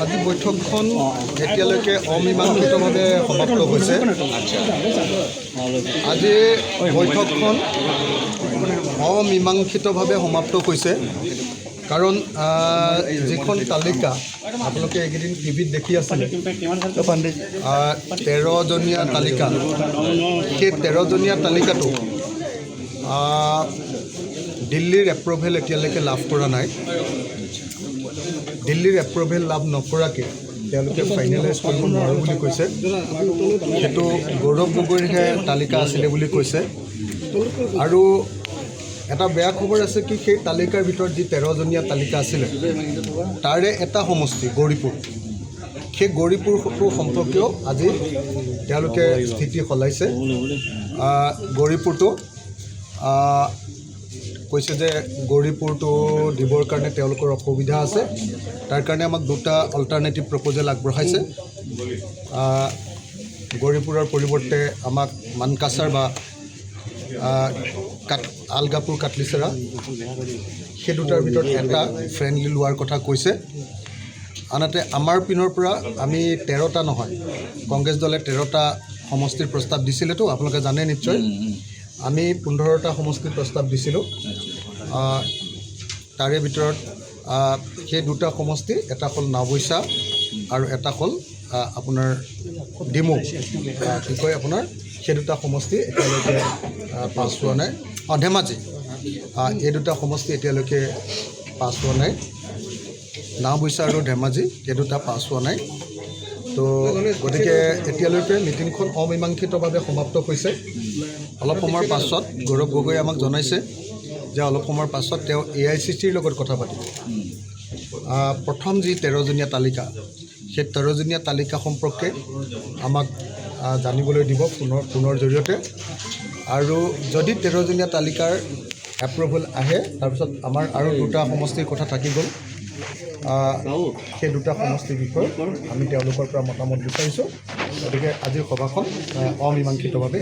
আজি বৈঠকখন এতিয়ালৈকে অমীমাংসিতভাৱে সমাপ্ত হৈছে। আজি বৈঠকখন অমীমাংসিতভাৱে সমাপ্ত হৈছে কাৰণ যিখন তালিকা আপোনালোকে এইকেইদিন টিভিত দেখি আছিলে 13জনীয়া তালিকা, সেই 13জনীয়া তালিকাটো দিল্লীৰ এপ্ৰুভেল এতিয়ালৈকে লাভ কৰা নাই। দিল্লীৰ এপ্ৰুভেল লাভ নকৰাকৈ তেওঁলোকে ফাইনেলাইজ কৰিব নোৱাৰোঁ বুলি কৈছে। সেইটো গৌৰৱ গগৈৰহে তালিকা আছিলে বুলি কৈছে। আৰু এটা বেয়া খবৰ আছে কি সেই তালিকাৰ ভিতৰত যি 13জনীয়া তালিকা আছিলে তাৰে এটা সমষ্টি গৌৰীপুৰ, সেই গৌৰীপুৰটো সম্পৰ্কীয় আজি তেওঁলোকে স্থিতি সলাইছে। গৌৰীপুৰটো কৈছে যে গৌৰীপুৰটো দিবৰ কাৰণে তেওঁলোকৰ অসুবিধা আছে, তাৰ কাৰণে আমাক দুটা অল্টাৰনেটিভ প্ৰপ'জেল আগবঢ়াইছে। গৌৰীপুৰৰ পৰিৱৰ্তে আমাক মানকাছাৰ বা আলগাপুৰ কাটলিচেৰা সেই দুটাৰ ভিতৰত এটা ফ্ৰেণ্ডলি লোৱাৰ কথা কৈছে। আনহাতে আমাৰ পিনৰ পৰা আমি 13টা নহয়, কংগ্ৰেছ দলে 13টা সমষ্টিৰ প্ৰস্তাৱ দিছিলেতো, আপোনালোকে জানে নিশ্চয়। আমি 15টা সমষ্টিৰ প্ৰস্তাৱ দিছিলোঁ। তাৰে ভিতৰত সেই দুটা সমষ্টি, এটা হ'ল নাওবৈচা আৰু এটা হ'ল আপোনাৰ ডিমৌ, কি কয় আপোনাৰ সেই দুটা সমষ্টি এতিয়ালৈকে পাছ হোৱা নাই। ধেমাজি, এই দুটা সমষ্টি এতিয়ালৈকে পাছ হোৱা নাই। নাওবৈচা আৰু ধেমাজি এই দুটা পাছ হোৱা নাই। তো গতিকে এতিয়ালৈকে মিটিংখন অমীমাংসিতভাৱে সমাপ্ত হৈছে। অলপ সময়ৰ পাছত গৌৰৱ গগৈয়ে আমাক জনাইছে যে অলপ সময়ৰ পাছত তেওঁ AICCৰ লগত কথা পাতিব। প্ৰথম যি 13জনীয়া তালিকা, সেই 13জনীয়া তালিকা সম্পৰ্কে আমাক জানিবলৈ দিব ফোনৰ জৰিয়তে। আৰু যদি 13জনীয়া তালিকাৰ এপ্ৰুভেল আহে, তাৰপিছত আমাৰ আৰু দুটা সমষ্টিৰ কথা থাকি গ'ল। সেই দুটা সমষ্টিৰ বিষয়ে আমি তেওঁলোকৰ পৰা মতামত বিচাৰিছোঁ। গতিকে আজিৰ সভাখন অমীমাংসিতভাৱে